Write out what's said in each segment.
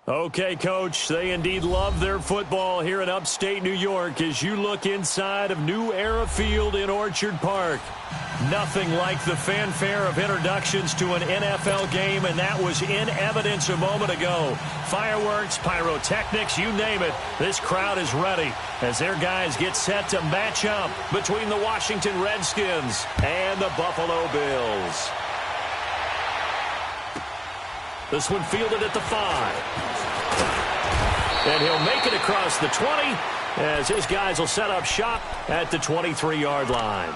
Okay, Coach, they indeed love their football here in upstate New York as you look inside of New Era Field in Orchard Park. Nothing like the fanfare of introductions to an NFL game, and that was in evidence a moment ago. Fireworks, pyrotechnics, you name it, this crowd is ready as their guys get set to match up between the Washington Redskins and the Buffalo Bills. This one fielded at the 5. And he'll make it across the 20 as his guys will set up shop at the 23-yard line.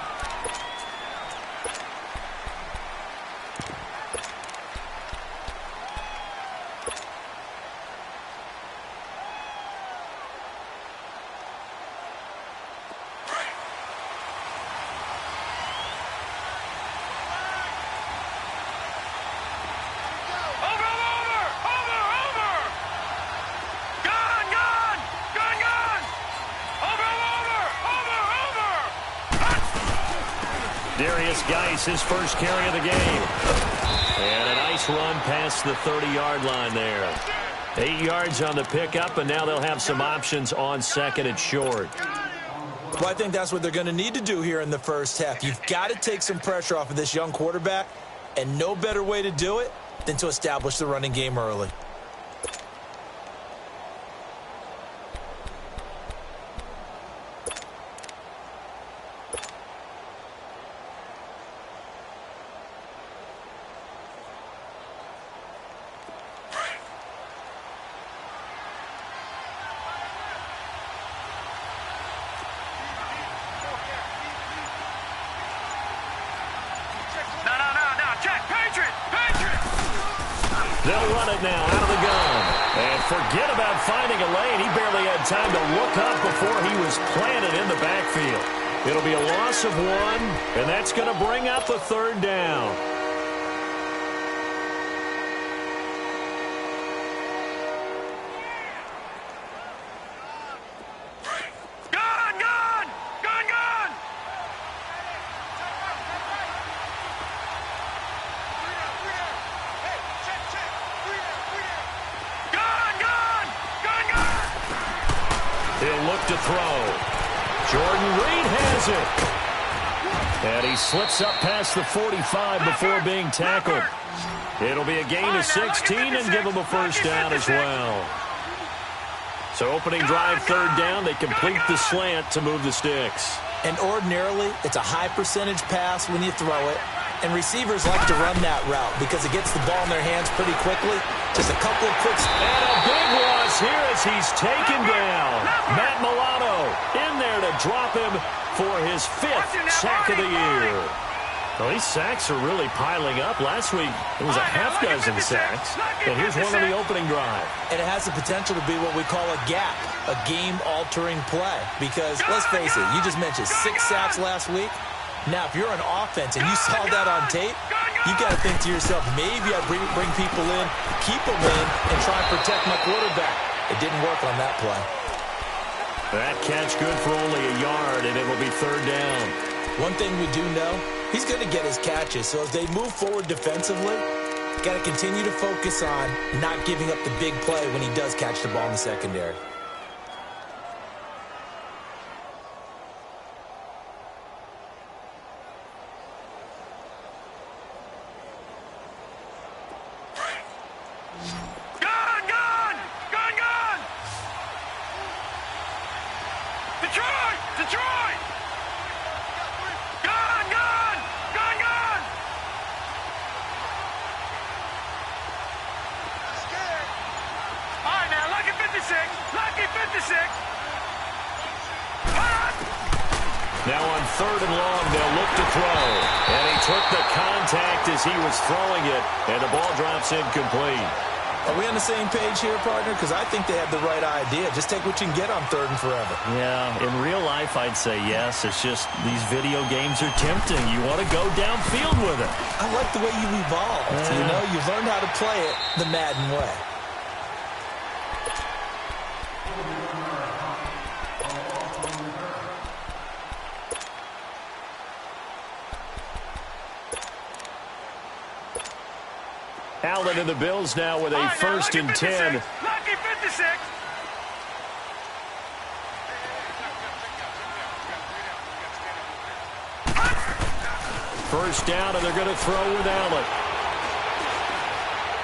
His first carry of the game. And a nice run past the 30-yard line there. 8 yards on the pickup, and now they'll have some options on second and short. Well, I think that's what they're going to need to do here in the first half. You've got to take some pressure off of this young quarterback, and no better way to do it than to establish the running game early. They'll run it now out of the gun. And forget about finding a lane. He barely had time to look up before he was planted in the backfield. It'll be a loss of 1, and that's going to bring up a third down. To throw. Jordan Reed has it. And he slips up past the 45 before being tackled. It'll be a gain of 16 and give him a first down as well. So opening drive, third down, they complete the slant to move the sticks. And ordinarily, it's a high percentage pass when you throw it. And receivers like to run that route because it gets the ball in their hands pretty quickly. Just a couple of quick... And a big loss here as he's taken down. Matt Milano in there to drop him for his 5th sack of the year. Well, these sacks are really piling up. Last week, it was a half dozen sacks. And here's one on the opening drive. And it has the potential to be what we call a gap, a game-altering play. Because, let's face it, you just mentioned 6 sacks last week. Now, if you're an offense and you saw that on tape, you got to think to yourself, maybe I bring people in, keep them in, and try and protect my quarterback. It didn't work on that play. That catch good for only a yard, and it will be third down. One thing we do know, he's going to get his catches. So as they move forward defensively, got to continue to focus on not giving up the big play when he does catch the ball in the secondary. Now on third and long, they'll look to throw. And he took the contact as he was throwing it, and the ball drops incomplete. Are we on the same page here, partner? Because I think they have the right idea. Just take what you can get on third and forever. Yeah, in real life, I'd say yes. It's just these video games are tempting. You want to go downfield with it. I like the way you've evolved. You know, you've learned how to play it the Madden way. Allen and the Bills now with a 1st and 10 Lucky 56. First down, and they're going to throw with Allen.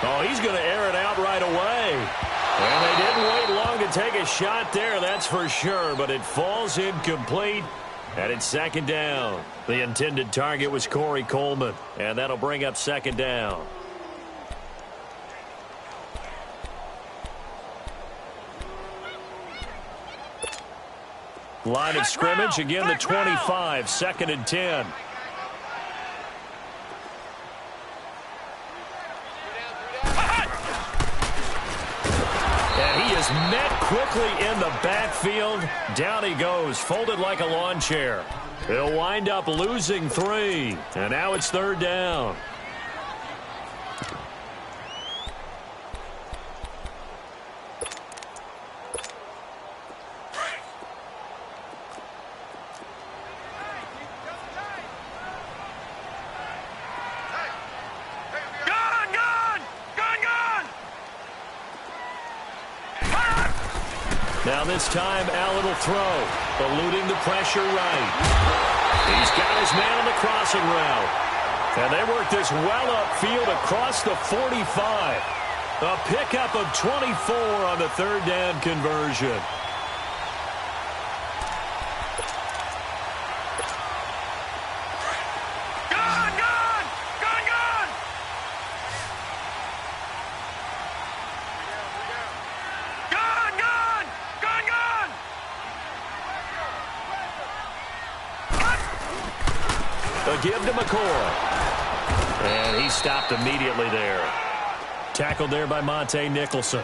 Oh, he's going to air it out right away. And they didn't wait long to take a shot there, that's for sure, but it falls incomplete, and it's second down. The intended target was Corey Coleman, and that'll bring up second down. Line of scrimmage, again the 25, second and 10. And he is met quickly in the backfield. Down he goes, folded like a lawn chair. He'll wind up losing 3, and now it's third down. Now this time, Allen will throw, eluding the pressure right. He's got his man on the crossing route. And they work this well upfield across the 45. A pickup of 24 on the third down conversion. Give to McCoy. And he stopped immediately there. Tackled there by Monte Nicholson.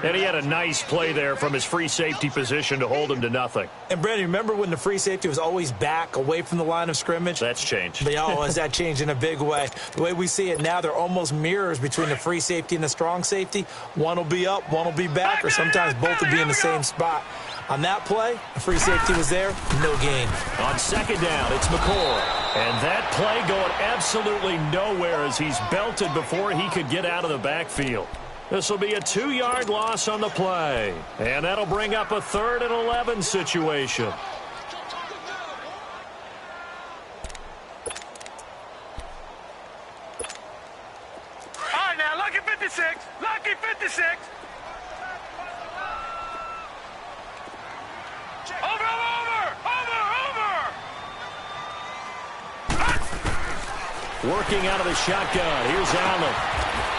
And he had a nice play there from his free safety position to hold him to nothing. And, Brandon, remember when the free safety was always back away from the line of scrimmage? That's changed. But, oh, has that changed in a big way? The way we see it now, they're almost mirrors between the free safety and the strong safety. One will be up, one will be back, or sometimes both will be in the same spot. On that play, the free safety was there, no gain. On second down, it's McCoy. And that play going absolutely nowhere as he's belted before he could get out of the backfield. This will be a 2-yard loss on the play. And that'll bring up a 3rd and 11 situation. All right, now, lucky 56. Lucky 56. Working out of the shotgun. Here's Allen.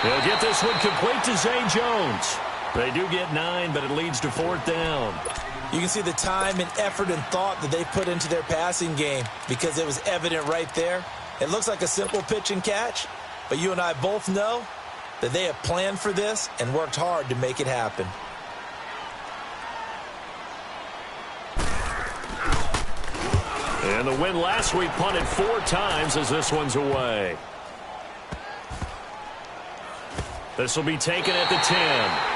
He'll get this one complete to Zay Jones. They do get 9, but it leads to 4th down. You can see the time and effort and thought that they put into their passing game because it was evident right there. It looks like a simple pitch and catch, but you and I both know that they have planned for this and worked hard to make it happen. And the win last week punted 4 times as this one's away. This will be taken at the 10.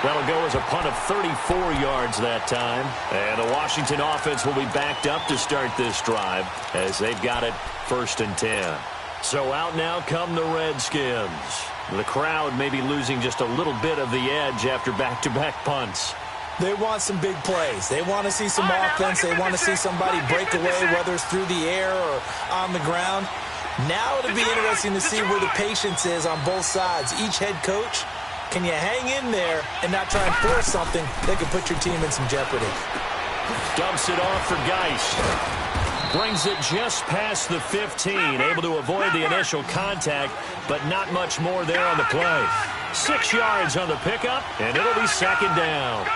That'll go as a punt of 34 yards that time. And the Washington offense will be backed up to start this drive as they've got it 1st and 10. So out now come the Redskins. The crowd may be losing just a little bit of the edge after back-to-back punts. They want some big plays. They want to see some offense. They want to see somebody break away, whether it's through the air or on the ground. Now it'll be interesting to see where the patience is on both sides. Each head coach, can you hang in there and not try and force something that could put your team in some jeopardy? Dumps it off for Geist. Brings it just past the 15. Able to avoid the initial contact, but not much more there on the play. 6 yards on the pickup, and it'll be second down.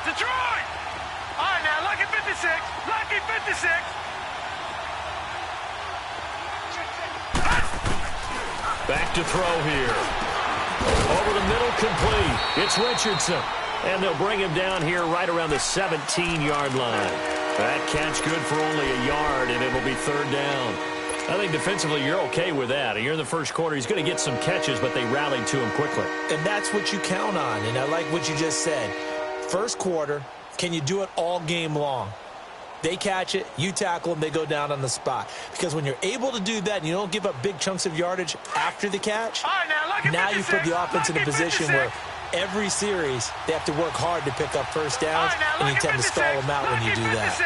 Detroit! All right, now, lucky 56. Lucky 56. Back to throw here. Over the middle, complete. It's Richardson. And they'll bring him down here right around the 17-yard line. That catch good for only a yard, and it'll be third down. I think defensively you're okay with that. Here in the first quarter, he's going to get some catches, but they rallied to him quickly. And that's what you count on, and I like what you just said. First quarter, can you do it all game long? They catch it, you tackle them, they go down on the spot. Because when you're able to do that and you don't give up big chunks of yardage after the catch, all right, now, Now you put the offense in a position where every series they have to work hard to pick up first downs, and you tend to stall them out when you do that.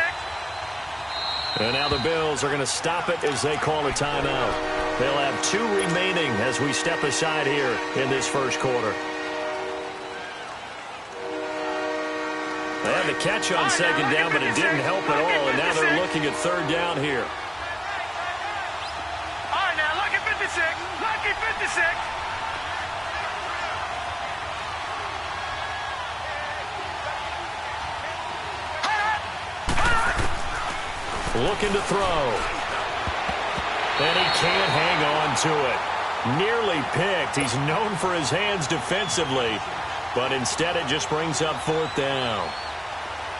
And now the Bills are going to stop it as they call a timeout. They'll have 2 remaining as we step aside here in this first quarter. They had the catch on second down, but it didn't help at all, and now they're looking at third down here. All right, now, lucky 56. Lucky 56. Looking to throw. And he can't hang on to it. Nearly picked. He's known for his hands defensively, but instead it just brings up fourth down.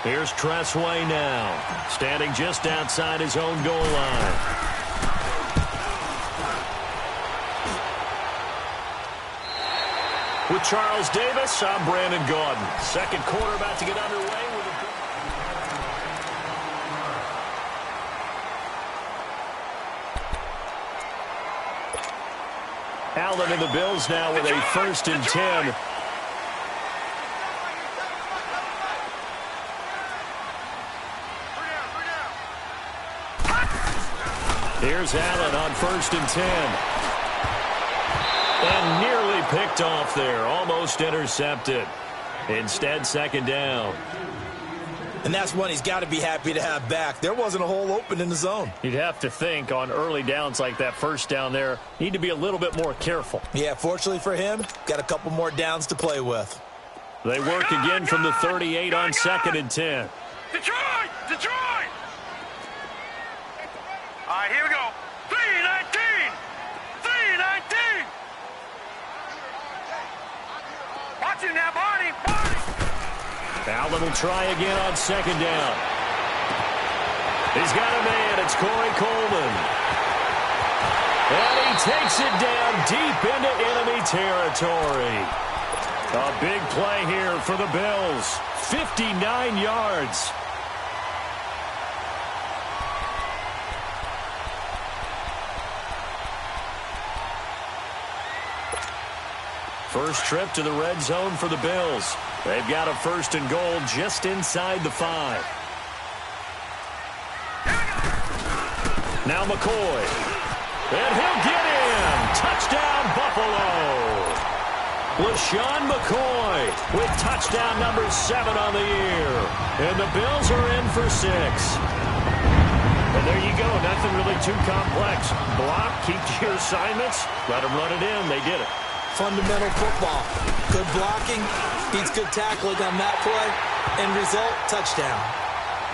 Here's Tressway now, standing just outside his own goal line. With Charles Davis, I'm Brandon Gaudin. Second quarter about to get underway with a... Allen and the Bills now with a 1st and 10. Here's Allen on 1st and 10. And nearly picked off there. Almost intercepted. Instead, second down. And that's one he's got to be happy to have back. There wasn't a hole open in the zone. You'd have to think on early downs like that, first down there, need to be a little bit more careful. Yeah, fortunately for him, got a couple more downs to play with. They work again from the 38 on 2nd and 10. Detroit! Detroit! All right, here we go. 3-19! 3-19! Watch him now, Barney! Barney! Allen will try again on second down. He's got a man. It's Corey Coleman. And he takes it down deep into enemy territory. A big play here for the Bills. 59 yards. First trip to the red zone for the Bills. They've got a 1st and goal just inside the 5. Now McCoy. And he'll get in. Touchdown, Buffalo. LaShawn McCoy with touchdown number 7 on the year. And the Bills are in for 6. And there you go. Nothing really too complex. Block, keep to your assignments, let them run it in. They did it. Fundamental football. Good blocking, beats good tackling on that play, and result, touchdown.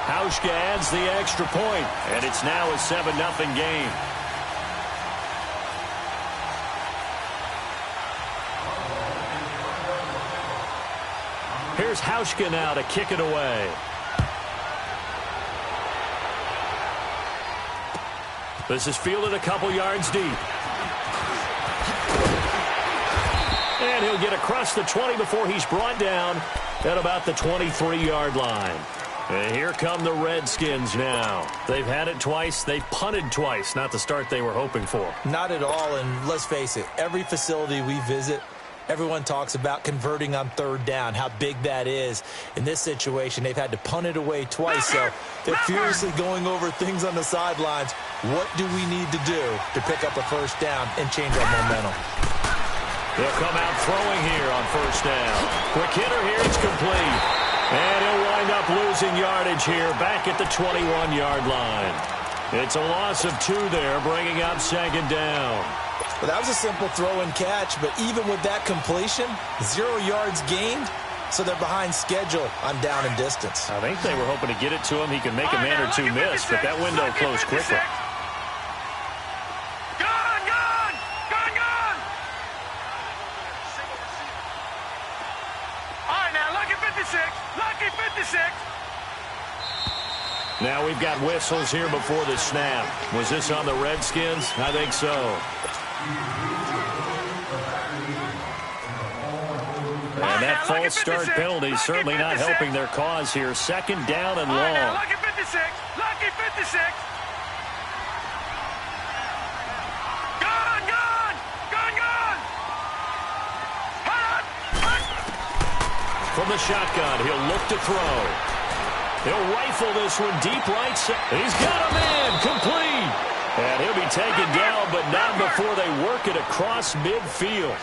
Hauschka adds the extra point, and it's now a 7-0 game. Here's Hauschka now to kick it away. This is fielded a couple yards deep. And he'll get across the 20 before he's brought down at about the 23-yard line. And here come the Redskins now. They've had it twice. They've punted twice. Not the start they were hoping for. Not at all, and let's face it, every facility we visit, everyone talks about converting on third down, how big that is. In this situation, they've had to punt it away twice, so they're furiously going over things on the sidelines. What do we need to do to pick up a first down and change our momentum? He'll come out throwing here on first down. Quick hitter here, it's complete. And he'll wind up losing yardage here back at the 21-yard line. It's a loss of 2 there, bringing up second down. Well, that was a simple throw and catch, but even with that completion, 0 yards gained, so they're behind schedule on down and distance. I think they were hoping to get it to him. He can make a man or two miss, but that window closed quickly. Lucky 56. Now we've got whistles here before the snap. Was this on the Redskins? I think so. And that false start penalty certainly not helping their cause here. Second down and long. Lucky 56. Lucky 56. Gone. From the shotgun, he'll look to throw. He'll rifle this one deep right side. He's got him in, complete. And he'll be taken down, but not before they work it across midfield.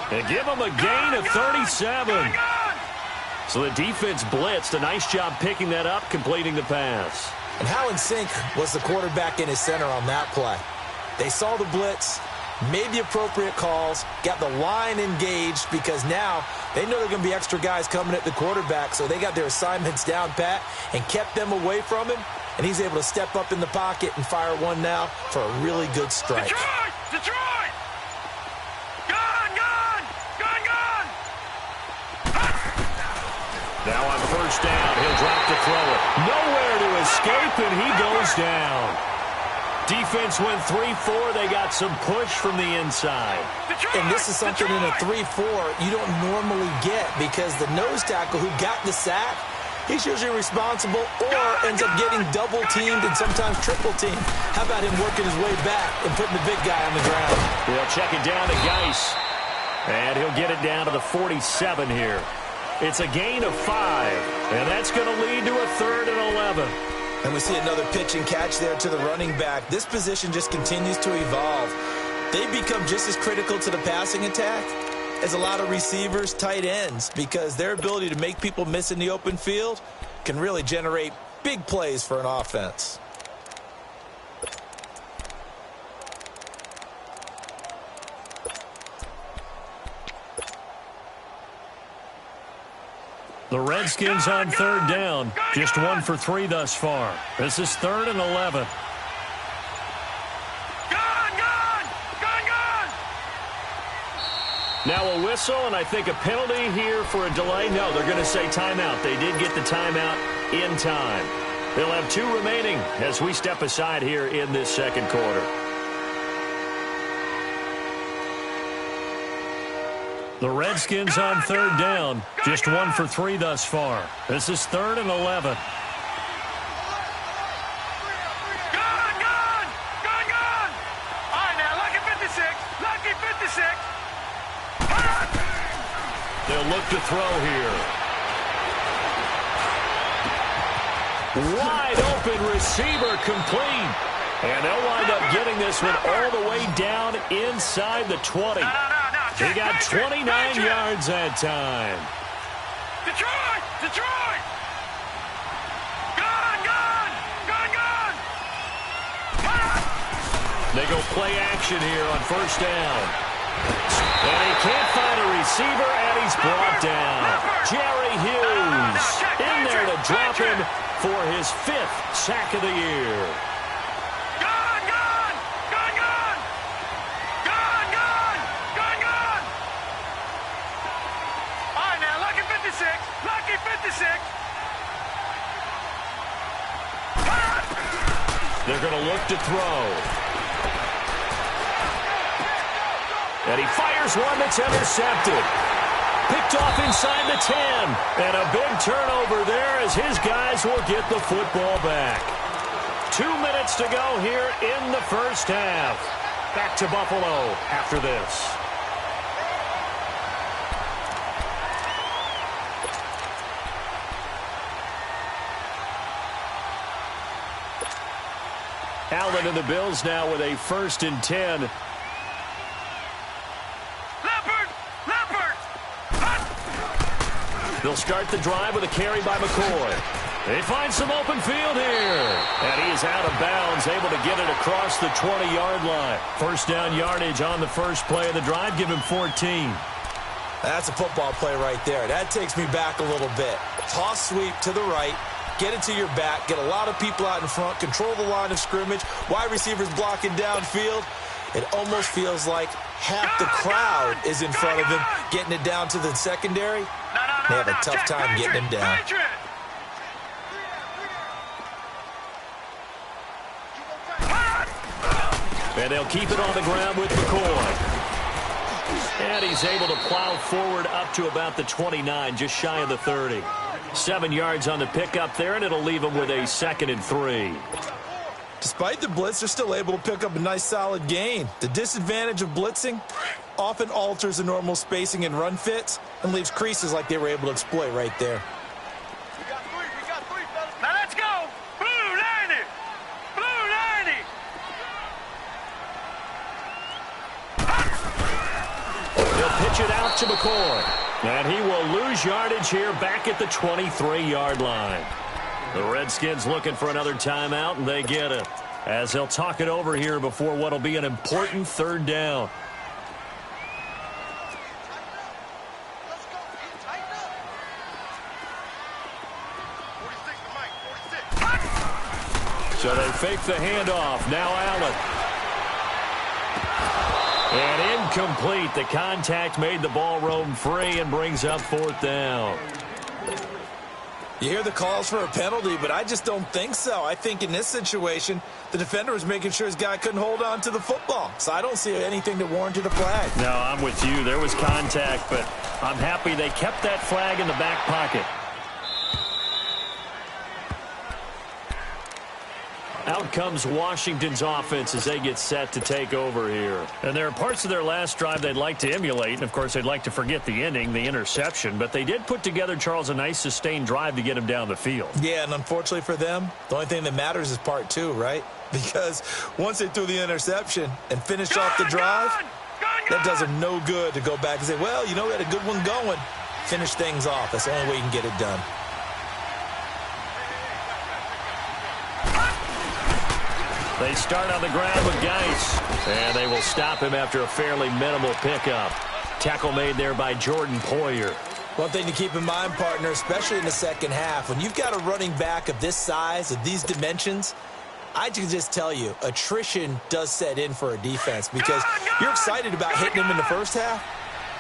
And give him a gain of 37. So the defense blitzed. A nice job picking that up, completing the pass. And how in sync was the quarterback in his center on that play? They saw the blitz, made the appropriate calls, got the line engaged because now they know there are going to be extra guys coming at the quarterback, so they got their assignments down pat and kept them away from him, and he's able to step up in the pocket and fire one now for a really good strike. Detroit! Detroit! Gun! Gun! Gun! Gun! Now on first down, he'll drop to throw it. Nowhere to escape, and he goes down. Defense went 3-4. They got some push from the inside. And this is something in a 3-4 you don't normally get because the nose tackle who got the sack, he's usually responsible or ends up getting double-teamed and sometimes triple-teamed. How about him working his way back and putting the big guy on the ground? They'll check it down to Geis. And he'll get it down to the 47 here. It's a gain of 5, and that's going to lead to a 3rd and 11. And we see another pitch and catch there to the running back. This position just continues to evolve. They become just as critical to the passing attack as a lot of receivers, tight ends, because their ability to make people miss in the open field can really generate big plays for an offense. The Redskins on 3rd down. Just 1 for 3 thus far. This is 3rd and 11. Gun! Gun! Gun! Gun! Now a whistle, and I think a penalty here for a delay. No, they're going to say timeout. They did get the timeout in time. They'll have 2 remaining as we step aside here in this second quarter. The Redskins on 3rd down. Just 1 for 3 thus far. This is 3rd and 11. Gun! Gun! Gun! Gun! All right, now, lucky 56. Lucky 56. They'll look to throw here. Wide open receiver complete. And they'll wind up getting this one all the way down inside the 20. He got 29 yards that time. Detroit! Detroit! Gun! Gun! Gun! Gun! They go play action here on first down. And he can't find a receiver, and he's brought down. Jerry Hughes in there to drop him for his 5th sack of the year. Gun! Gun! Gun! Gun! Gun! Gun! Gun! Gun! All right, now, lucky 56. Lucky 56. They're going to look to throw. And he fires one that's intercepted. Picked off inside the 10. And a big turnover there as his guys will get the football back. 2 minutes to go here in the first half. Back to Buffalo after this. Allen and the Bills now with a 1st and 10. Leopard! Leopard! They'll start the drive with a carry by McCoy. They find some open field here. And he is out of bounds, able to get it across the 20-yard line. First down yardage on the first play of the drive. Give him 14. That's a football play right there. That takes me back a little bit. Toss sweep to the right. Get it to your back. Get a lot of people out in front. Control the line of scrimmage. Wide receivers blocking downfield. It almost feels like half the crowd is in front of him, getting it down to the secondary. They have a tough time getting him down. And they'll keep it on the ground with McCoy. And he's able to plow forward up to about the 29, just shy of the 30. 7 yards on the pickup there, and it'll leave him with a 2nd and 3. Despite the blitz, they're still able to pick up a nice solid gain. The disadvantage of blitzing often alters the normal spacing and run fits and leaves creases like they were able to exploit right there. We got three, fellas. Now let's go. Blue 90. Blue 90. He'll pitch it out to McCoy. And he will lose yardage here back at the 23-yard line. The Redskins looking for another timeout, and they get it, as they'll talk it over here before what will be an important 3rd down. Let's go. Tighten up. 46 to Mike. 46. So they fake the handoff. Now Allen. And incomplete. The contact made the ball roam free and brings up 4th down. You hear the calls for a penalty, but I just don't think so. I think in this situation, the defender was making sure his guy couldn't hold on to the football. So I don't see anything that warranted a flag. No, I'm with you. There was contact, but I'm happy they kept that flag in the back pocket. Out comes Washington's offense as they get set to take over here. And there are parts of their last drive they'd like to emulate. And, of course, they'd like to forget the ending, the interception. But they did put together, Charles, a nice sustained drive to get him down the field. Yeah, and unfortunately for them, the only thing that matters is part 2, right? Because once they threw the interception and finished off the drive, that does them no good to go back and say, well, you know, we had a good one going. Finish things off. That's the only way you can get it done. They start on the ground with Geis, and they will stop him after a fairly minimal pickup. Tackle made there by Jordan Poyer. One thing to keep in mind, partner, especially in the second half, when you've got a running back of this size, of these dimensions, I can just tell you, attrition does set in for a defense because you're excited about hitting him in the first half.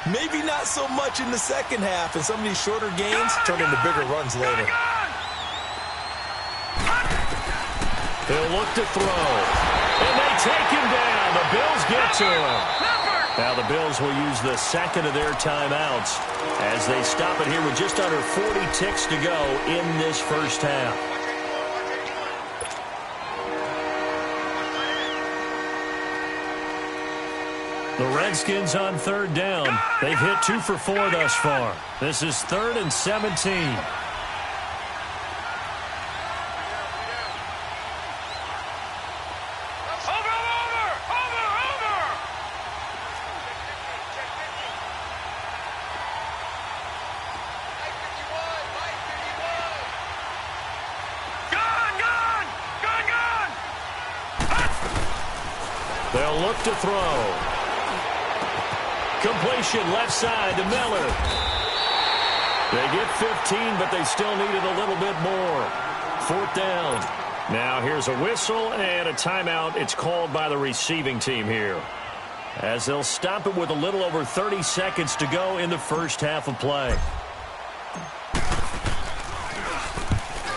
Maybe not so much in the second half, and some of these shorter gains turn into bigger runs later. He'll look to throw. And they take him down. The Bills get to him. Now the Bills will use the second of their timeouts as they stop it here with just under 40 ticks to go in this first half. The Redskins on 3rd down. They've hit 2 for 4 thus far. This is 3rd and 17. They'll look to throw. Completion left side to Miller. They get 15, but they still needed a little bit more. 4th down. Now here's a whistle and a timeout. It's called by the receiving team here, as they'll stop it with a little over 30 seconds to go in the first half of play.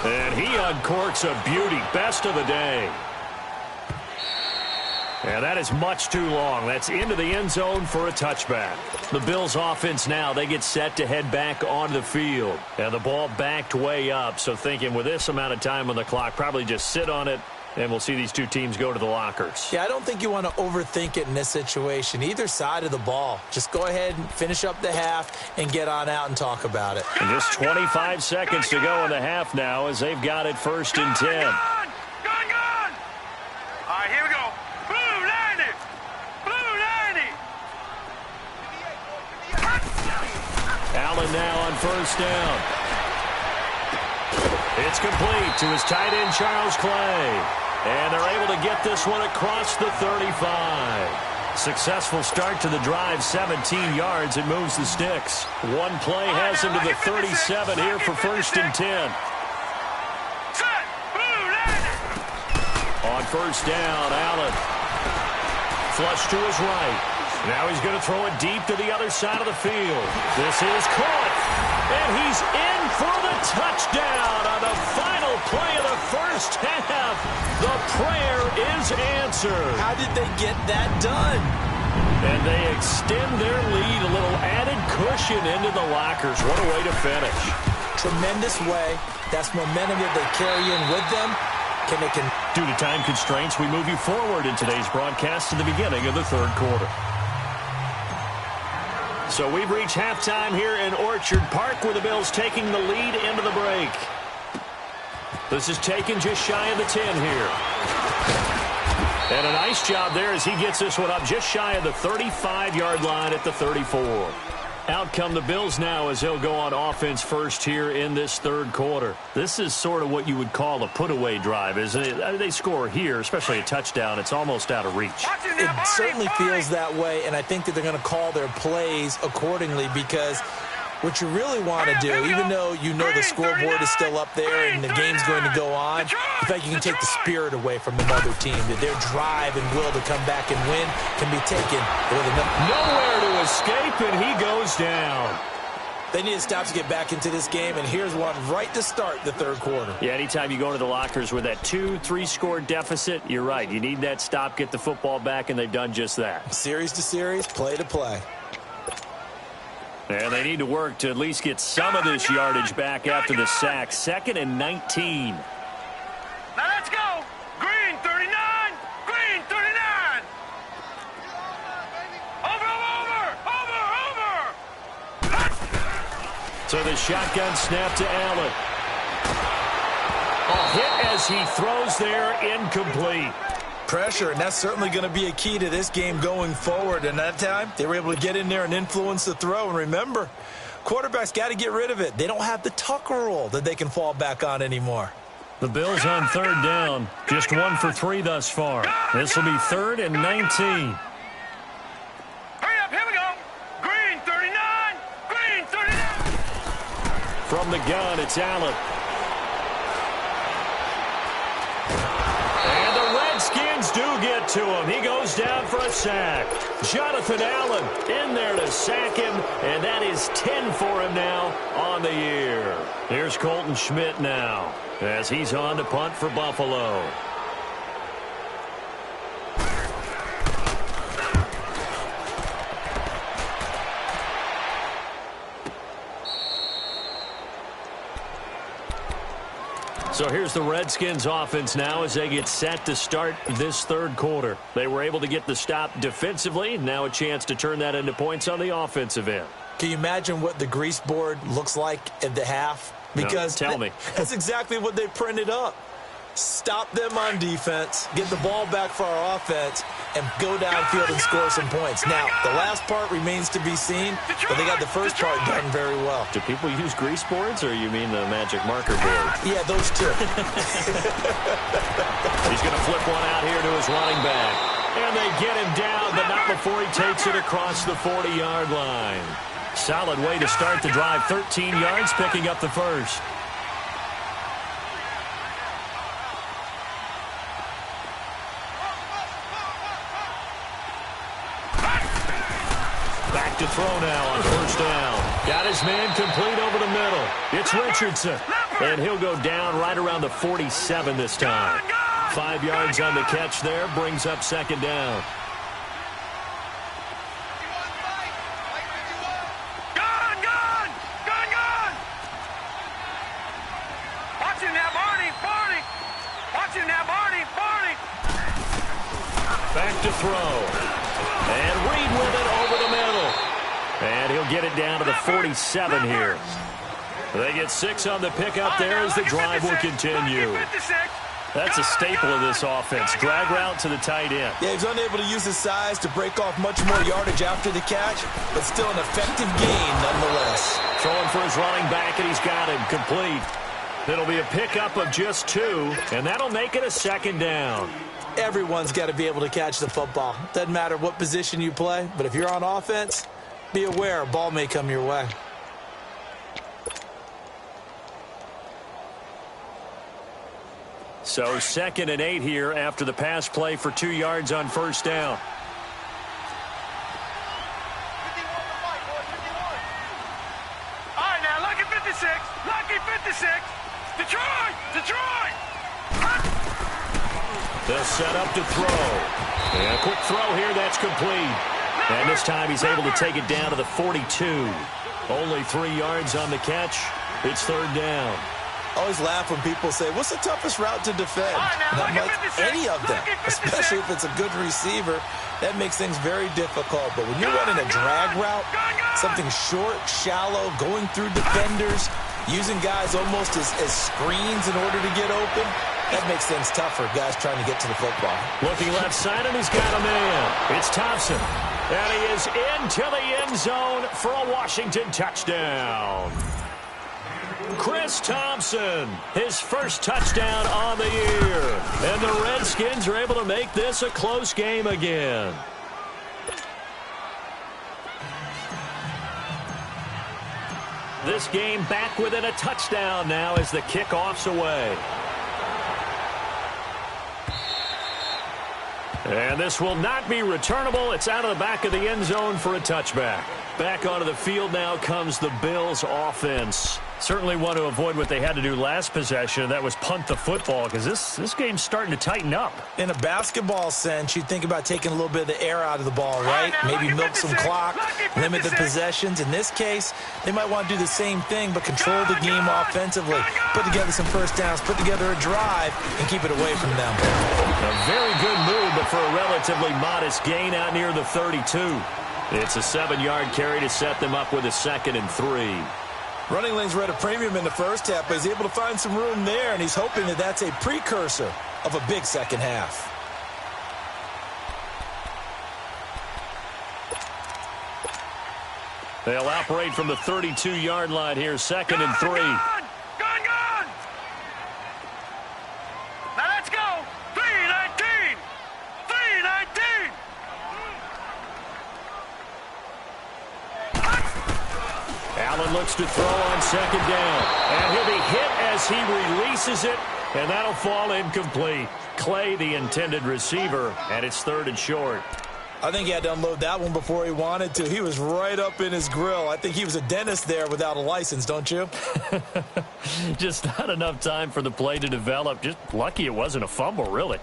And he uncorks a beauty. Best of the day. And that is much too long. That's into the end zone for a touchback. The Bills offense now, they get set to head back onto the field. And the ball backed way up. So thinking with this amount of time on the clock, probably just sit on it, and we'll see these two teams go to the lockers. Yeah, I don't think you want to overthink it in this situation. Either side of the ball. Just go ahead and finish up the half and get on out and talk about it. And just 25 seconds to go in the half now as they've got it 1st and 10. Gone! All right, here we go. Blue 90! Blue 90! Allen now on 1st down. It's complete to his tight end, Charles Clay. And they're able to get this one across the 35. Successful start to the drive, 17 yards. It moves the sticks. One play has him to the 37 here for 1st and 10. On 1st down, Allen. Flush to his right. Now he's going to throw it deep to the other side of the field. This is caught. And he's in for the touchdown on the final play of the first half. The prayer is answered. How did they get that done? And they extend their lead, a little added cushion into the lockers. What a way to finish. Tremendous way. That's momentum that they carry in with them. Due to time constraints, we move you forward in today's broadcast to the beginning of the third quarter. So we've reached halftime here in Orchard Park, where the Bills taking the lead into the break. This is taken just shy of the 10 here. And a nice job there as he gets this one up just shy of the 35-yard line at the 34. Out come the Bills now as they'll go on offense first here in this third quarter. This is sort of what you would call a put-away drive, isn't it? They score here, especially a touchdown. It's almost out of reach. It certainly feels that way, and I think that they're going to call their plays accordingly, because what you really want to do, even though you know the scoreboard is still up there and the game's going to go on, in fact, you can take the spirit away from the other team, that their drive and will to come back and win can be taken with nowhere to escape, and he goes down. They need to stop to get back into this game, and here's one right to start the third quarter. Yeah, anytime you go into the lockers with that 2-3 score deficit, you're right. You need that stop, get the football back, and they've done just that. Series to series, play to play. And they need to work to at least get some of this yardage back after the sack. 2nd and 19. Now let's go. Green 39. Green 39. Over. So the shotgun snap to Allen. A hit as he throws there, incomplete. Pressure, and that's certainly going to be a key to this game going forward. And that time, they were able to get in there and influence the throw. And remember, quarterbacks got to get rid of it. They don't have the Tucker rule that they can fall back on anymore. The Bills on third down. Just 1 for 3 thus far. This will be 3rd and 19. Hurry up, here we go. Green 39. Green 39. From the gun, it's Allen. Skins do get to him. He goes down for a sack. Jonathan Allen in there to sack him, and that is 10 for him now on the year. Here's Colton Schmidt now as he's on to punt for Buffalo. So here's the Redskins offense now as they get set to start this third quarter. They were able to get the stop defensively. Now a chance to turn that into points on the offensive end. Can you imagine what the grease board looks like at the half? Because no, tell me. That's exactly what they printed up. Stop them on defense, get the ball back for our offense, and go downfield and score some points. Now, the last part remains to be seen, but they got the first part done very well. Do people use grease boards, or you mean the magic marker board? Yeah, those two. He's going to flip one out here to his running back. And they get him down, but not before he takes it across the 40-yard line. Solid way to start the drive. 13 yards, picking up the first. To throw now on first down. Got his man complete over the middle. It's Richardson. And he'll go down right around the 47 this time. 5 yards on the catch there. Brings up second down. Gun! Watch him now, Barney! Watch him now, Barney! Back to throw. And Reed with it over the middle. And he'll get it down to the 47 here. They get 6 on the pickup there as the drive will continue. That's a staple of this offense. Drag route to the tight end. Yeah, he's unable to use his size to break off much more yardage after the catch, but still an effective gain nonetheless. Throwing for his running back, and he's got him complete. It'll be a pickup of just 2, and that'll make it a second down. Everyone's got to be able to catch the football. Doesn't matter what position you play, but if you're on offense, be aware a ball may come your way. So 2nd and 8 here after the pass play for 2 yards on first down. All right, now, lucky 56. Lucky 56. Detroit! They'll set up to throw. And a quick throw here, that's complete. And this time he's able to take it down to the 42. Only 3 yards on the catch. It's third down. I always laugh when people say, what's the toughest route to defend? And I'm like, any of them, especially if it's a good receiver. That makes things very difficult. But when you're running a drag route, something short, shallow, going through defenders, using guys almost as screens in order to get open, that makes things tough for guys trying to get to the football. Looking left side, and he's got a man. It's Thompson. And he is into the end zone for a Washington touchdown. Chris Thompson, his first touchdown on the year. And the Redskins are able to make this a close game again. This game back within a touchdown now as the kickoff's away. And this will not be returnable. It's out of the back of the end zone for a touchback. Back onto the field now comes the Bills offense. Certainly want to avoid what they had to do last possession. That was punt the football, because this game's starting to tighten up. In a basketball sense, you think about taking a little bit of the air out of the ball, right? Maybe milk some clock, limit the possessions. In this case, they might want to do the same thing, but control the game offensively. Put together some first downs, put together a drive, and keep it away from them. A very good move, but for a relatively modest gain out near the 32. It's a 7-yard carry to set them up with a 2nd and 3. Running lanes were at a premium in the first half, but he's able to find some room there, and he's hoping that that's a precursor of a big second half. They'll operate from the 32-yard line here, 2nd and 3. Gone! Now let's go! 3-19! 3-19! Allen looks to throw on 2nd down. And he'll be hit as he releases it, and that'll fall incomplete. Clay, the intended receiver, and it's 3rd and short. I think he had to unload that one before he wanted to. He was right up in his grill. I think he was a dentist there without a license, don't you? Just not enough time for the play to develop. Just lucky it wasn't a fumble, really.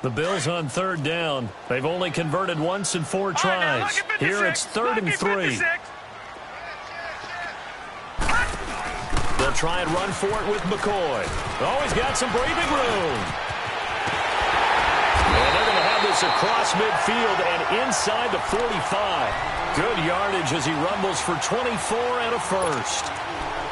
The Bills on 3rd down. They've only converted once in 4 tries. Here it's 3rd and 3. They'll try and run for it with McCoy. Oh, he's got some breathing room. And they're going to have this across midfield and inside the 45. Good yardage as he rumbles for 24 and a first.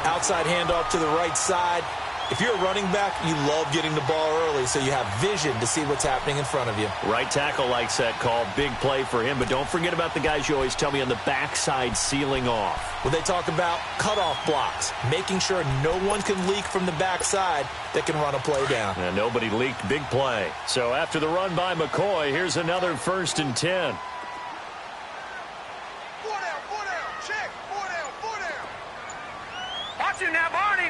Outside handoff to the right side. If you're a running back, you love getting the ball early so you have vision to see what's happening in front of you. Right tackle likes that call. Big play for him. But don't forget about the guys you always tell me on the backside sealing off. When they talk about cutoff blocks, making sure no one can leak from the backside that can run a play down. And nobody leaked. Big play. So after the run by McCoy, here's another 1st and 10. 4 down, check, 4 down. Watch him now, Barney.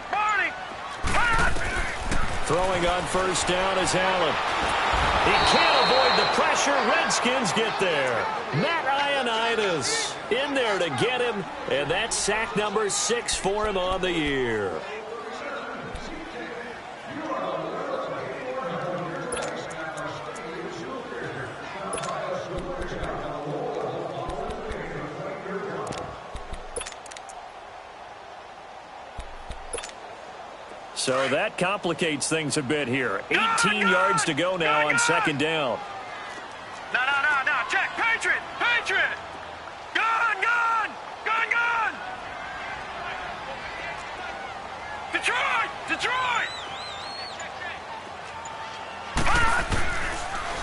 Throwing on 1st down is Allen. He can't avoid the pressure. Redskins get there. Matt Ioannidis in there to get him, and that's sack number 6 for him on the year. So that complicates things a bit here. 18 yards to go now on 2nd down. No. Check. Patriot. Gone. Detroit.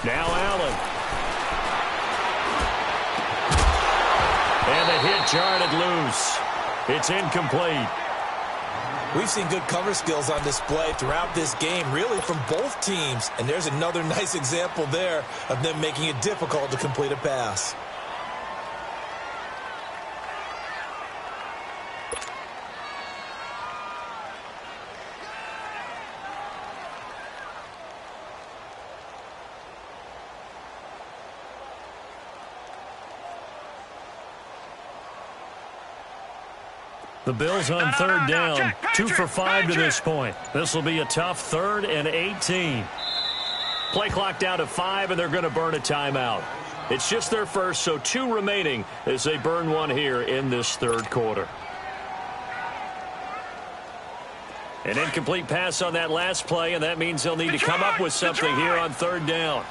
Now Allen. And the hit jarred loose. It's incomplete. We've seen good cover skills on display throughout this game, really from both teams. And there's another nice example there of them making it difficult to complete a pass. The Bills on 3rd down, 2 for 5 to this point. This will be a tough 3rd and 18. Play clock down to 5, and they're going to burn a timeout. It's just their first, so 2 remaining as they burn one here in this third quarter. An incomplete pass on that last play, and that means they'll need to come up with something here on third down.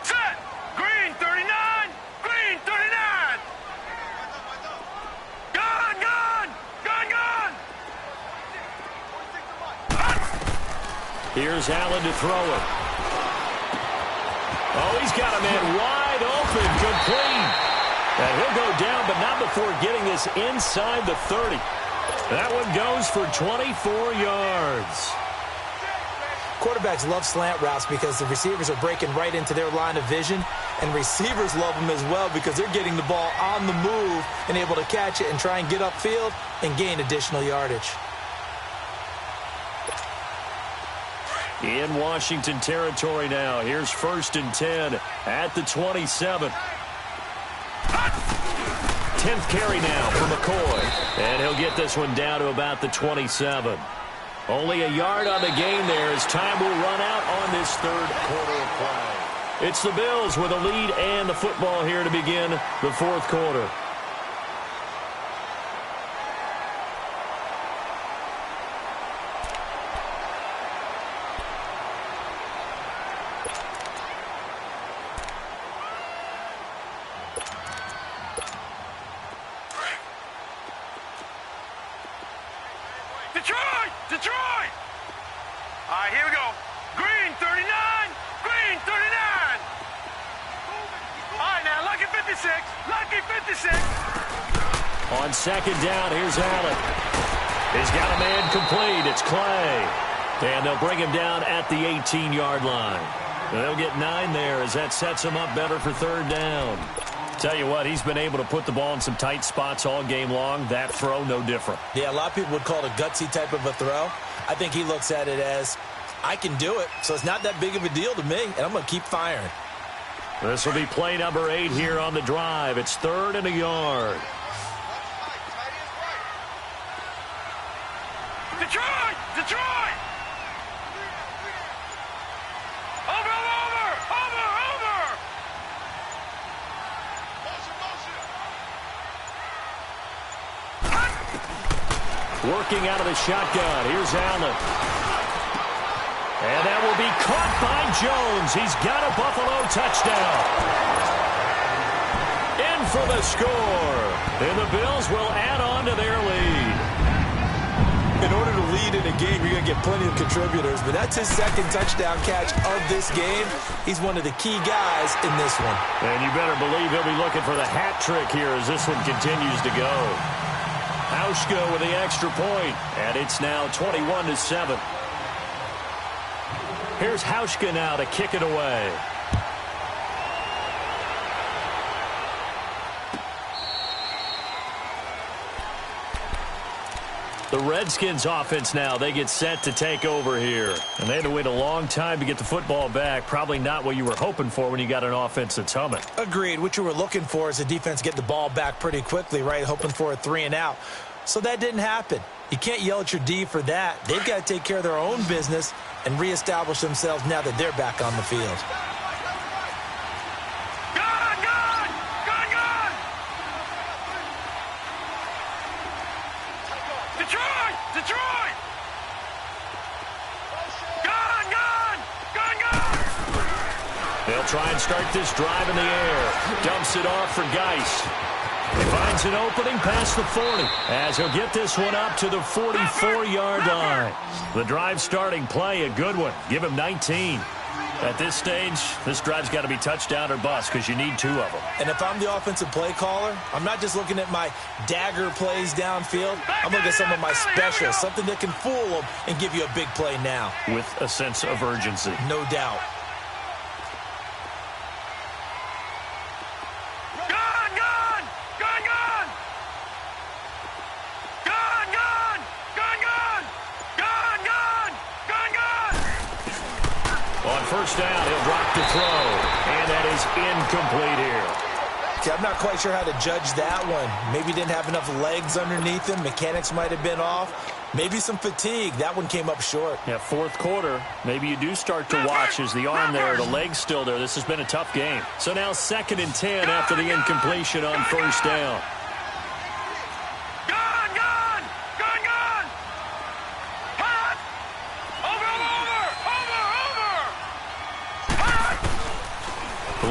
Set. Green 39. Green 39. Gun, gun. Gun, gun. Here's Allen to throw it. Oh, he's got a man wide open, complete. And he'll go down, but not before getting this inside the 30. That one goes for 24 yards. Quarterbacks love slant routes because the receivers are breaking right into their line of vision, and receivers love them as well because they're getting the ball on the move and able to catch it and try and get upfield and gain additional yardage. In Washington territory now. Here's 1st and 10 at the 27. 10th carry now for McCoy. And he'll get this one down to about the 27. Only a yard on the gain there as time will run out on this third quarter of play. It's the Bills with a lead and the football here to begin the fourth quarter. Detroit! Detroit! All right, here we go. Green 39. Green 39. All right, now, lucky 56. Lucky 56. On 2nd down, here's Allen. He's got a man complete. It's Clay. And they'll bring him down at the 18-yard line. They'll get 9 there as that sets him up better for 3rd down. Tell you what, he's been able to put the ball in some tight spots all game long. That throw, no different. Yeah, a lot of people would call it a gutsy type of a throw. I think he looks at it as, I can do it, so it's not that big of a deal to me, and I'm going to keep firing. This will be play number 8 here on the drive. It's 3rd and a yard. Detroit! Detroit! Over, over, over, over! Working out of the shotgun. Here's Allen. And that will be caught by Jones. He's got a Buffalo touchdown. In for the score. And the Bills will add on to their lead. In order to lead in a game, you're going to get plenty of contributors, but that's his 2nd touchdown catch of this game. He's one of the key guys in this one. And you better believe he'll be looking for the hat trick here as this one continues to go. Hauschka with the extra point, and it's now 21-7. Here's Hauschka now to kick it away. The Redskins offense now, they get set to take over here. And they had to wait a long time to get the football back. Probably not what you were hoping for when you got an offense that's humming. Agreed. What you were looking for is the defense get the ball back pretty quickly, right? Hoping for a 3 and out. So that didn't happen. You can't yell at your D for that. They've got to take care of their own business and reestablish themselves now that they're back on the field. Detroit! Detroit! Gun, gun! Gun, gun! They'll try and start this drive in the air. Dumps it off for Geis. He finds an opening past the 40 as he'll get this one up to the 44-yard line. The drive starting play, a good one. Give him 19. At this stage, this drive's got to be touchdown or bust because you need 2 of them. And if I'm the offensive play caller, I'm not just looking at my dagger plays downfield. I'm looking at some of my specials, something that can fool them and give you a big play now. With a sense of urgency. No doubt. First down, he'll drop to throw, and that is incomplete here. Okay, I'm not quite sure how to judge that one. Maybe didn't have enough legs underneath him. Mechanics might have been off. Maybe some fatigue. That one came up short. Yeah, fourth quarter, maybe you do start to watch as the arm there, the leg's still there. This has been a tough game. So now 2nd and 10 after the incompletion on first down.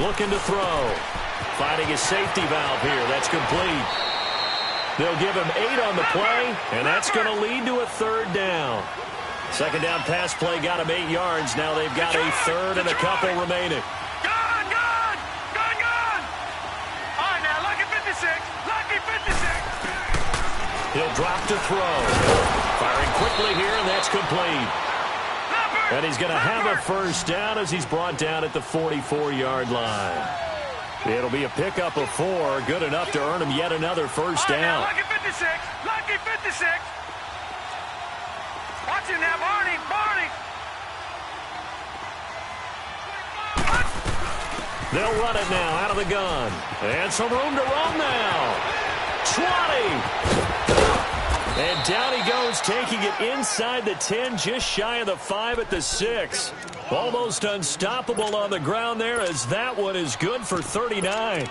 Looking to throw. Finding his safety valve here. That's complete. They'll give him 8 on the play, and that's going to lead to a 3rd down. 2nd down pass play got him 8 yards. Now they've got a 3rd and a couple remaining. Gone! All right, now, lucky 56. Lucky 56. He'll drop to throw. Firing quickly here, and that's complete. And he's going to have a 1st down as he's brought down at the 44-yard line. It'll be a pickup of 4, good enough to earn him yet another 1st down. Lucky 56. Lucky 56. Watch him now, Barney. They'll run it now out of the gun. And some room to run now. 20. And down he goes, taking it inside the 10, just shy of the 5 at the 6. Almost unstoppable on the ground there, as that one is good for 39.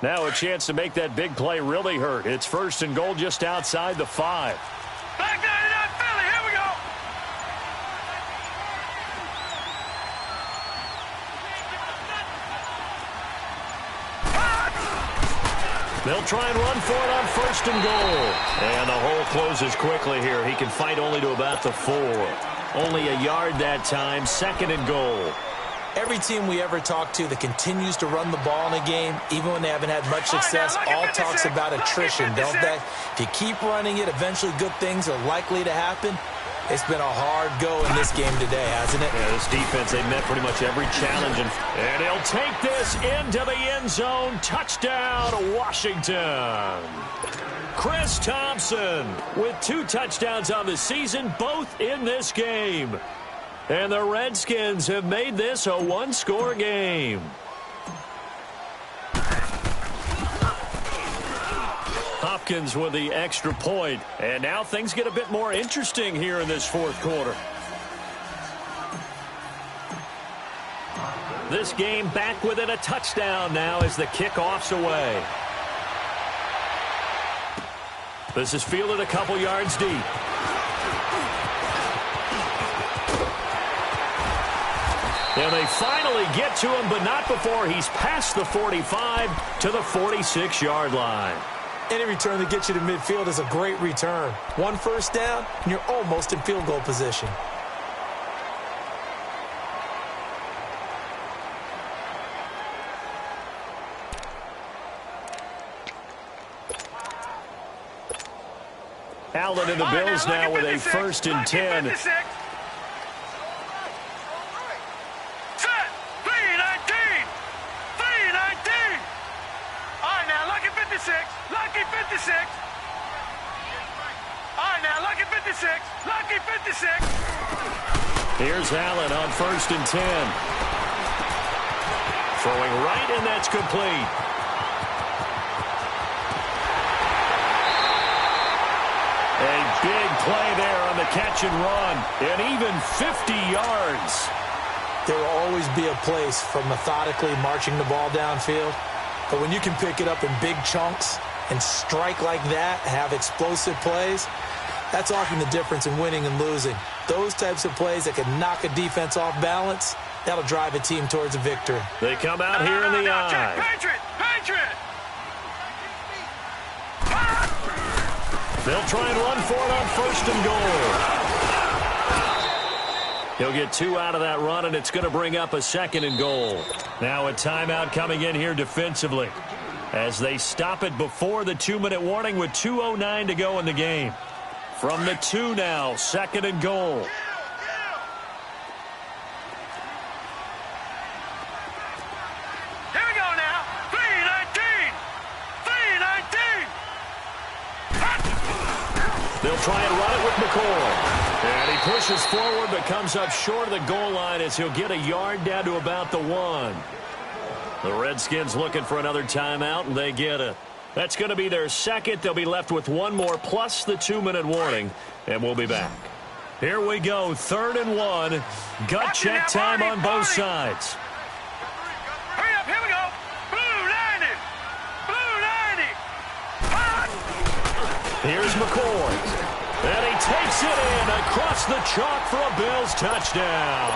Now a chance to make that big play really hurt. It's 1st and goal just outside the 5. Back 99 Philly, here we go. They'll try and run for it on 1st and goal. And the hole closes quickly here. He can fight only to about the 4. Only a yard that time, 2nd and goal. Every team we ever talk to that continues to run the ball in a game, even when they haven't had much success, all talks about attrition, don't they? If you keep running it, eventually good things are likely to happen. It's been a hard go in this game today, hasn't it? Yeah, this defense, they met pretty much every challenge. And he'll take this into the end zone. Touchdown, Washington. Chris Thompson with 2 touchdowns on the season, both in this game. And the Redskins have made this a 1-score game. Hopkins with the extra point. And now things get a bit more interesting here in this 4th quarter. This game back within a touchdown now as the kickoff's away. This is fielded a couple yards deep. And they finally get to him, but not before he's past the 45 to the 46-yard line. Any return that gets you to midfield is a great return. 1 1st down, and you're almost in field goal position. Allen and the Bills now with a 1st and 10. Lucky 56. All right, now, lucky 56. Lucky 56. Here's Allen on 1st and 10. Throwing right, and that's complete. A big play there on the catch and run, and even 50 yards. There will always be a place for methodically marching the ball downfield. But when you can pick it up in big chunks and strike like that, have explosive plays, that's often the difference in winning and losing. Those types of plays that can knock a defense off balance, that'll drive a team towards a victory. They come out here in the eye. Patriot! They'll try and run for it on 1st and goal. He'll get 2 out of that run, and it's going to bring up a 2nd and goal. Now a timeout coming in here defensively as they stop it before the 2-minute warning with 2:09 to go in the game. From the 2 now, 2nd and goal. Here we go now. 3:19. They'll try and run it with McCoy. And he pushes forward but comes up short of the goal line as he'll get a yard down to about the 1. The Redskins looking for another timeout, and they get it. That's going to be their second. They'll be left with one more plus the 2-minute warning, and we'll be back. Here we go, 3rd and 1. Gut check time on both sides. Hurry up, here we go. Blue 90. Blue 90. Hot. Here's McCoy. And he takes it in across the chalk for a Bills touchdown.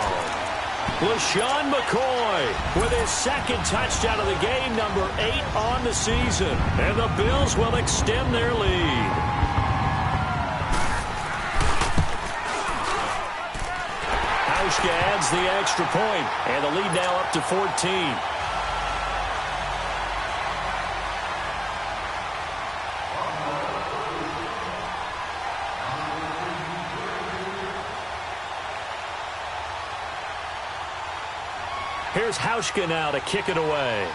LaShawn McCoy with his second touchdown of the game, number 8 on the season. And the Bills will extend their lead. Hauschka adds the extra point, and the lead now up to 14. Here's Hauschka now to kick it away.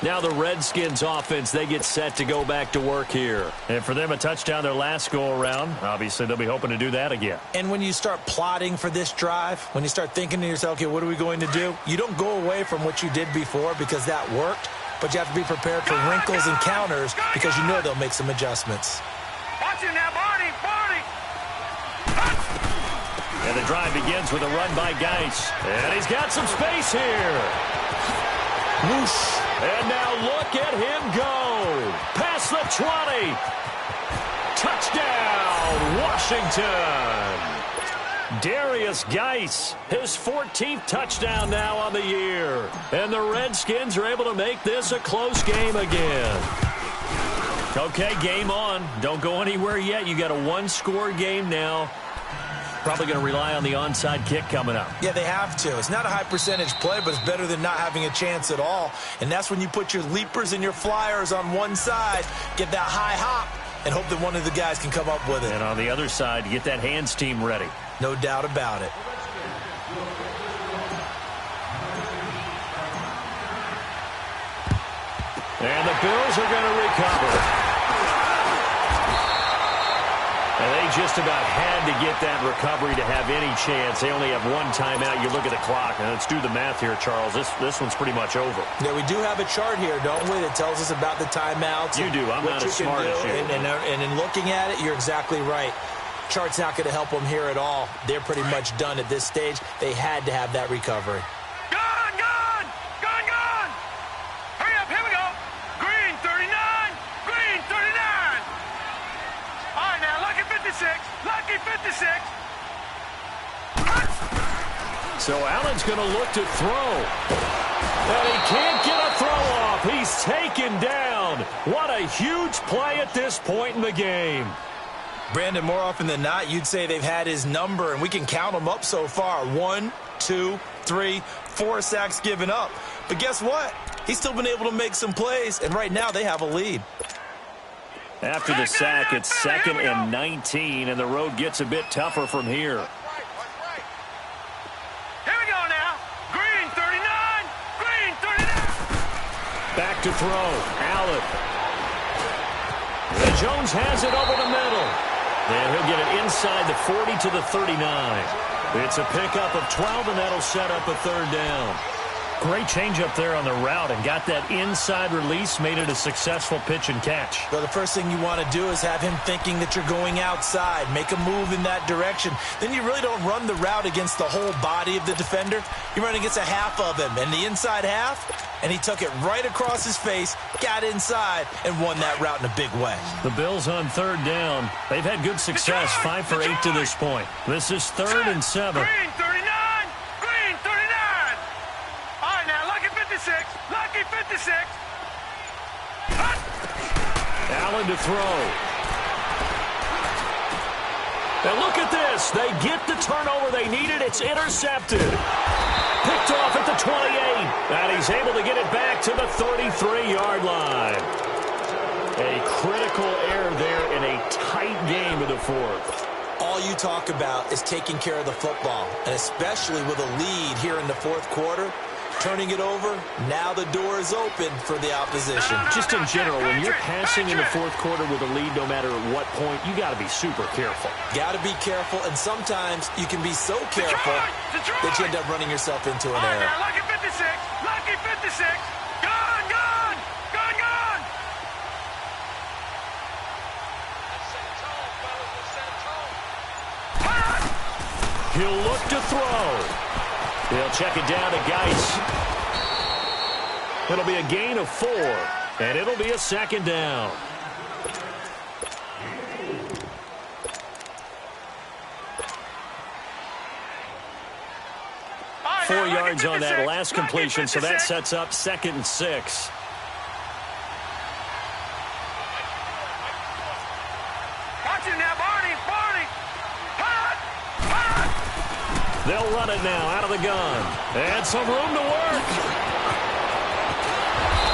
Now the Redskins offense, they get set to go back to work here. And for them, a touchdown their last go-around. Obviously, they'll be hoping to do that again. And when you start plotting for this drive, when you start thinking to yourself, okay, what are we going to do? You don't go away from what you did before because that worked, but you have to be prepared for wrinkles and counters because you know they'll make some adjustments. Watch it now, Barney. Barney. And the drive begins with a run by Geis. And he's got some space here. Whoosh. And now look at him go. Past the 20. Touchdown, Washington. Darius Geis, his 14th touchdown now on the year. And the Redskins are able to make this a close game again. Okay, game on. Don't go anywhere yet. You got a one-score game now. Probably going to rely on the onside kick coming up. Yeah, they have to. It's not a high-percentage play, but it's better than not having a chance at all. And that's when you put your leapers and your flyers on one side, get that high hop, and hope that one of the guys can come up with it. And on the other side, get that hands team ready. No doubt about it. And the Bills are going to recover. And they just about had to get that recovery to have any chance. They only have one timeout. You look at the clock, and let's do the math here, Charles. This one's pretty much over. Yeah, we do have a chart here, don't we, that tells us about the timeouts. You do. I'm not as smart as you. And in looking at it, you're exactly right. Chart's not going to help them here at all. They're pretty much done at this stage. They had to have that recovery. Gone, gone, gone, gone. Hurry up, here we go. Green 39, green 39. All right, now, lucky 56, lucky 56. So Allen's going to look to throw. And he can't get a throw off. He's taken down. What a huge play at this point in the game. Brandon, more often than not, you'd say they've had his number, and we can count them up so far. 1, 2, 3, 4 sacks given up. But guess what? He's still been able to make some plays, and right now they have a lead. After the sack, it's 2nd and 19, and the road gets a bit tougher from here. Here we go now. Green 39, green 39. Back to throw. Allen. And Jones has it over the middle. And he'll get it inside the 40 to the 39. It's a pickup of 12, and that'll set up a 3rd down. Great change up there on the route and got that inside release, made it a successful pitch and catch. Well, the first thing you want to do is have him thinking that you're going outside, make a move in that direction. Then you really don't run the route against the whole body of the defender. You run against a half of him, and the inside half, and he took it right across his face, got inside, and won that route in a big way. The Bills on 3rd down. They've had good success, 5 for 8 to this point. This is 3rd and 7. Green 39, green 39. All right, now, lucky 56, lucky 56. Allen to throw. And look at this. They get the turnover they needed. It's intercepted. Picked off at the 28. And he's able to get it back to the 33-yard line. A critical error there in a tight game of the 4th. All you talk about is taking care of the football, and especially with a lead here in the 4th quarter. Turning it over, now the door is open for the opposition. Just in general, when you're passing in the fourth quarter with a lead, no matter at what point, you got to be super careful. Got to be careful, and sometimes you can be so careful that you end up running yourself into an error. Lucky 56, lucky 56. Gone, gone, gone, gone. He'll look to throw. He'll check it down to Geis. It'll be a gain of 4, and it'll be a second down. Four yards on that last completion, so that sets up 2nd and 6. Watch it now, Barney, Barney. They'll run it now out of the gun. And some room to work.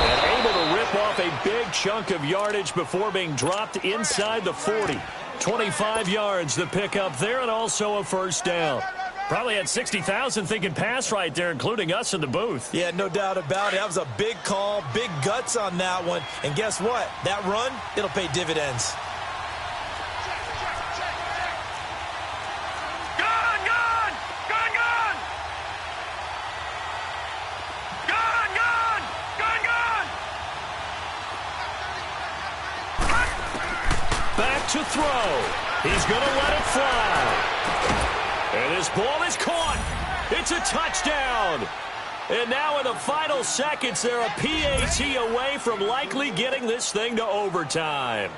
And able to rip off a big chunk of yardage before being dropped inside the 40. 25 yards to pick up there, and also a first down. Probably had 60,000 thinking pass right there, including us in the booth. Yeah, no doubt about it. That was a big call, big guts on that one. And guess what? That run, it'll pay dividends. To throw. He's going to let it fly. And this ball is caught. It's a touchdown. And now in the final seconds, they're a PAT away from likely getting this thing to overtime.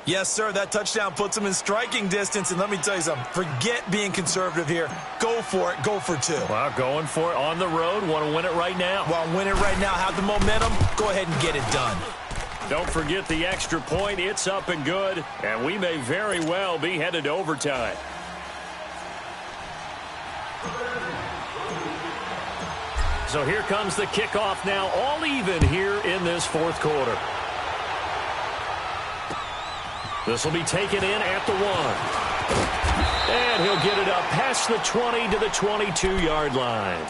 Yes, sir. That touchdown puts them in striking distance. And let me tell you something. Forget being conservative here. Go for it. Go for 2. Well, going for it on the road. Want to win it right now. Well, win it right now. Have the momentum. Go ahead and get it done. Don't forget the extra point. It's up and good, and we may very well be headed to overtime. So here comes the kickoff now, all even here in this fourth quarter. This will be taken in at the 1. And he'll get it up past the 20 to the 22-yard line.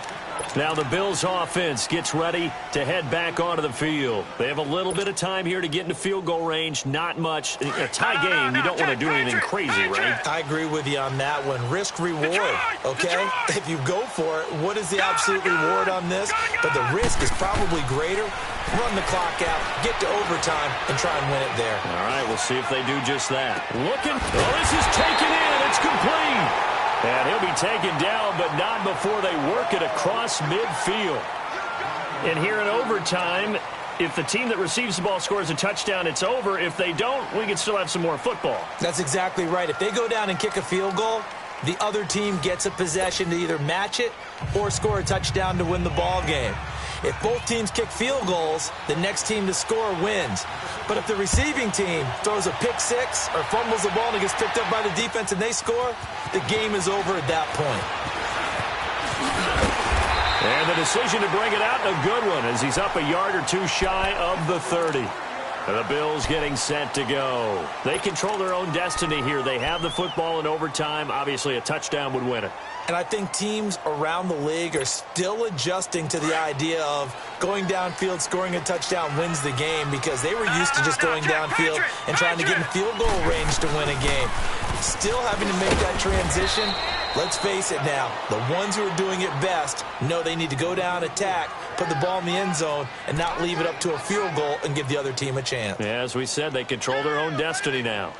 Now the Bills offense gets ready to head back onto the field. They have a little bit of time here to get into field goal range. Not much. In a tie game, you don't want to do anything crazy, right? I agree with you on that one. Risk reward, okay? If you go for it, what is the absolute reward on this? But the risk is probably greater. Run the clock out, get to overtime, and try and win it there. All right, we'll see if they do just that. Looking. Oh, this is taken in. It's complete. And he'll be taken down, but not before they work it across midfield. And here in overtime, if the team that receives the ball scores a touchdown, it's over. If they don't, we can still have some more football. That's exactly right. If they go down and kick a field goal, the other team gets a possession to either match it or score a touchdown to win the ball game. If both teams kick field goals, the next team to score wins. But if the receiving team throws a pick 6 or fumbles the ball and it gets picked up by the defense and they score, the game is over at that point. And the decision to bring it out, a good one, as he's up a yard or 2 shy of the 30. And the Bills getting set to go. They control their own destiny here. They have the football in overtime. Obviously, a touchdown would win it. And I think teams around the league are still adjusting to the idea of going downfield, scoring a touchdown wins the game, because they were used to just going downfield and trying to get in field goal range to win a game. Still having to make that transition. Let's face it now, the ones who are doing it best know they need to go down, attack, put the ball in the end zone, and not leave it up to a field goal and give the other team a chance. Yeah, as we said, they control their own destiny now.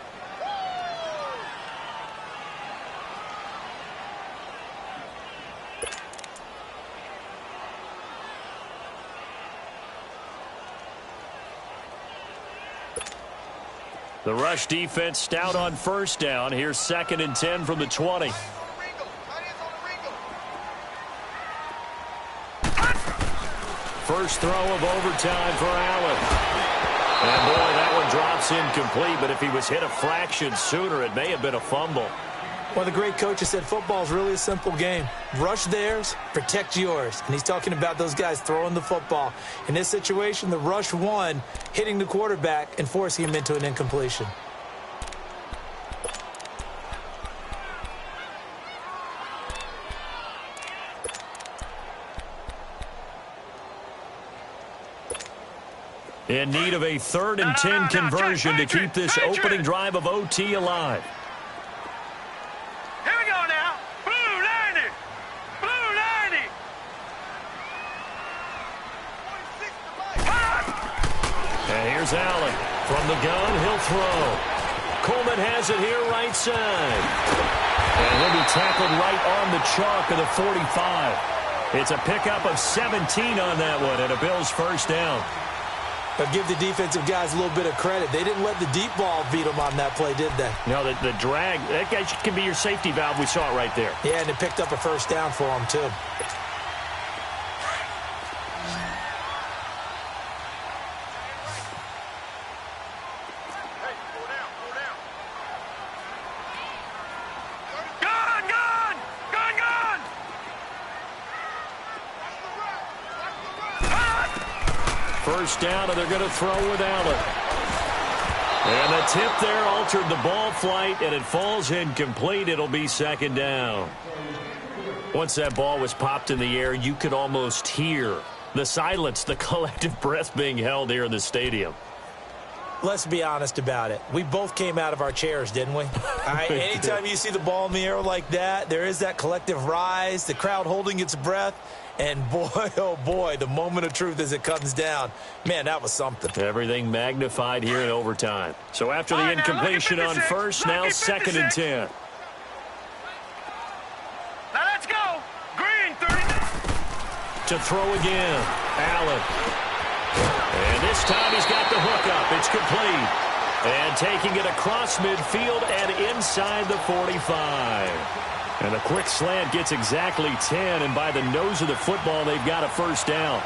The rush defense stout on first down. Here's 2nd and 10 from the 20. First throw of overtime for Allen. And boy, that one drops incomplete, but if he was hit a fraction sooner, it may have been a fumble. One of the great coaches said football is really a simple game. Rush theirs, protect yours. And he's talking about those guys throwing the football. In this situation, the rush won, hitting the quarterback and forcing him into an incompletion. In need of a 3rd and 10 conversion to keep this opening drive of OT alive. Here we go now. Blue 90. Blue 90. And here's Allen. From the gun, he'll throw. Coleman has it here right side. And he'll be tackled right on the chalk of the 45. It's a pickup of 17 on that one and a Bills first down. But give the defensive guys a little bit of credit. They didn't let the deep ball beat them on that play, did they? No, the drag, that guy can be your safety valve. We saw it right there. Yeah, and it picked up a first down for them, too. First down, and they're going to throw with Allen. And the tip there altered the ball flight, and it falls incomplete. It'll be 2nd down. Once that ball was popped in the air, you could almost hear the silence, the collective breath being held here in the stadium. Let's be honest about it. We both came out of our chairs, didn't we? All right, anytime you see the ball in the air like that, there is that collective rise, the crowd holding its breath. And boy, oh boy, the moment of truth as it comes down. Man, that was something. Everything magnified here in overtime. So after the incompletion on first, now 2nd and 10. Now let's go. Green 30. To throw again. Allen. And this time he's got the hook up. It's complete. And taking it across midfield and inside the 45. And a quick slant gets exactly 10, and by the nose of the football, they've got a first down.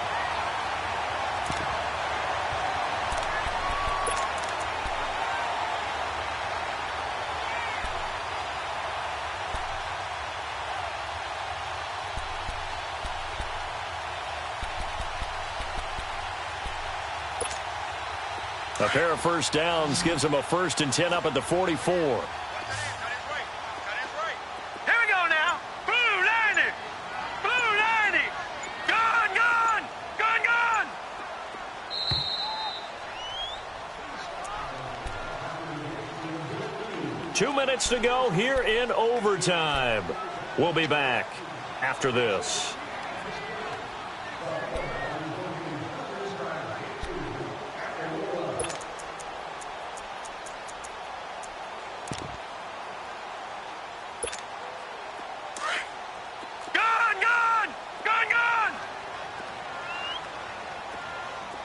A pair of first downs gives them a 1st and 10 up at the 44. Two minutes to go here in overtime. We'll be back after this.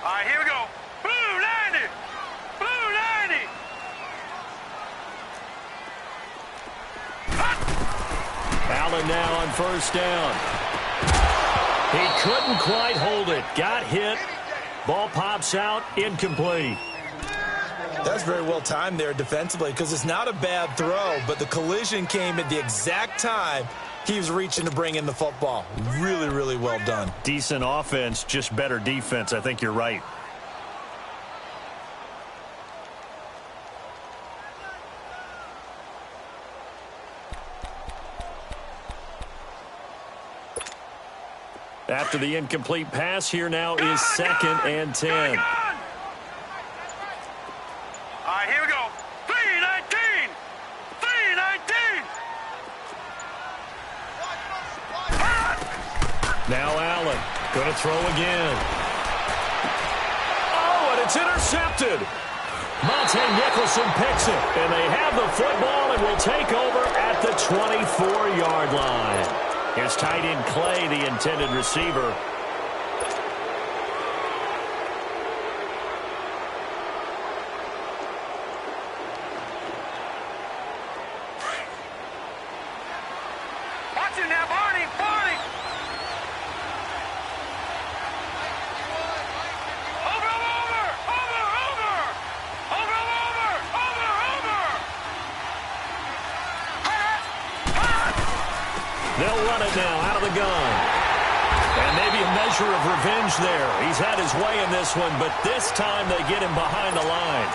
All right, here we go. Blue 90. Blue 90. Allen now on first down. He couldn't quite hold it. Got hit. Ball pops out. Incomplete. That's very well timed there defensively because it's not a bad throw, but the collision came at the exact time he was reaching to bring in the football. Really, really well done. Decent offense, just better defense. I think you're right. After the incomplete pass, here now is 2nd and 10. All right, here we go. 3-19. 3-19. Now Allen going to throw again. Oh, and it's intercepted. Monte Nicholson picks it, and they have the football and will take over at the 24-yard line. Here's tight end Clay, the intended receiver. Watch it now, Barney. Barney. Over. They'll run it now out of the gun. And maybe a measure of revenge there. He's had his way in this one, but this time they get him behind the line.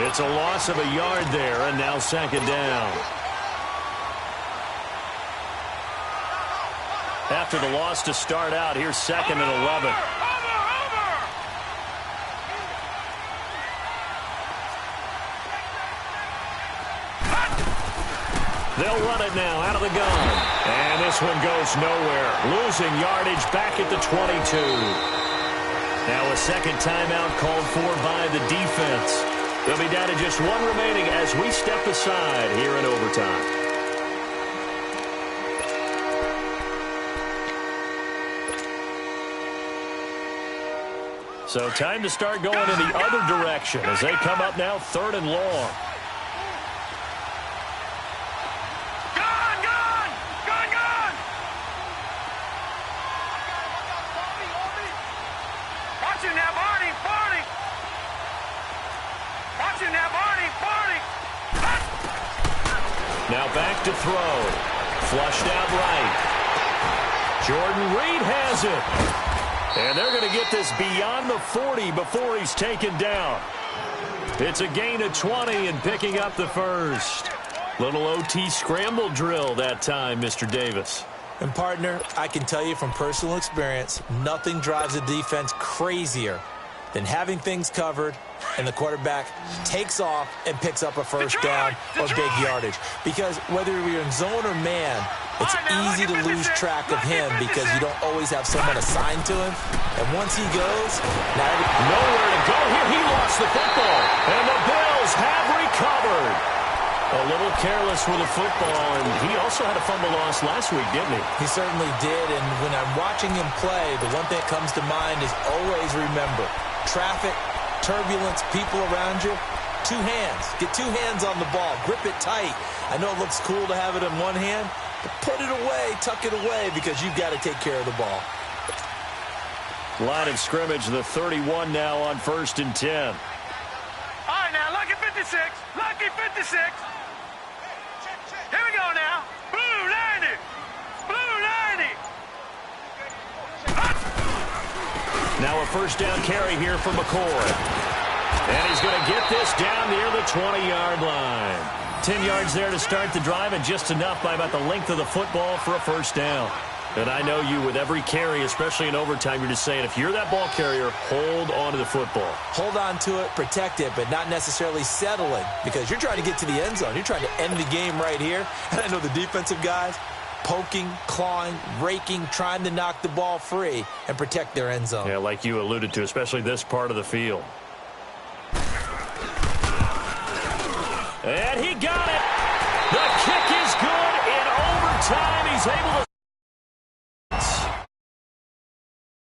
It's a loss of a yard there, and now 2nd down. After the loss to start out, here's 2nd and 11. They'll run it now out of the gun. And this one goes nowhere. Losing yardage back at the 22. Now a second timeout called for by the defense. They'll be down to just one remaining as we step aside here in overtime. So time to start going in the other direction as they come up now 3rd and long. Now back to throw. Flushed out right. Jordan Reed has it. And they're going to get this beyond the 40 before he's taken down. It's a gain of 20 and picking up the first. Little OT scramble drill that time, Mr. Davis. And, partner, I can tell you from personal experience, nothing drives a defense crazier than having things covered and the quarterback takes off and picks up a first down or big yardage. Because whether you're in zone or man, it's easy to lose track of him because you don't always have someone assigned to him. And once he goes, now nowhere to go here. He lost the football. And the Bills have recovered. A little careless with the football, and he also had a fumble loss last week, didn't he? He certainly did, and when I'm watching him play, the one thing that comes to mind is always remember, traffic, turbulence, people around you, 2 hands. Get 2 hands on the ball. Grip it tight. I know it looks cool to have it in one hand, but put it away, tuck it away, because you've got to take care of the ball. Line of scrimmage, the 31 now on 1st and 10. All right, now, lucky 56. Lucky 56. Here we go now. Blue 90. Blue 90. Now a first down carry here for McCoy. And he's going to get this down near the 20-yard line. 10 yards there to start the drive, and just enough by about the length of the football for a first down. And I know you, with every carry, especially in overtime, you're just saying, if you're that ball carrier, hold on to the football. Hold on to it, protect it, but not necessarily settling, because you're trying to get to the end zone. You're trying to end the game right here. And I know the defensive guys, poking, clawing, raking, trying to knock the ball free and protect their end zone. Yeah, like you alluded to, especially this part of the field. And he got it. The kick is good in overtime. He's able to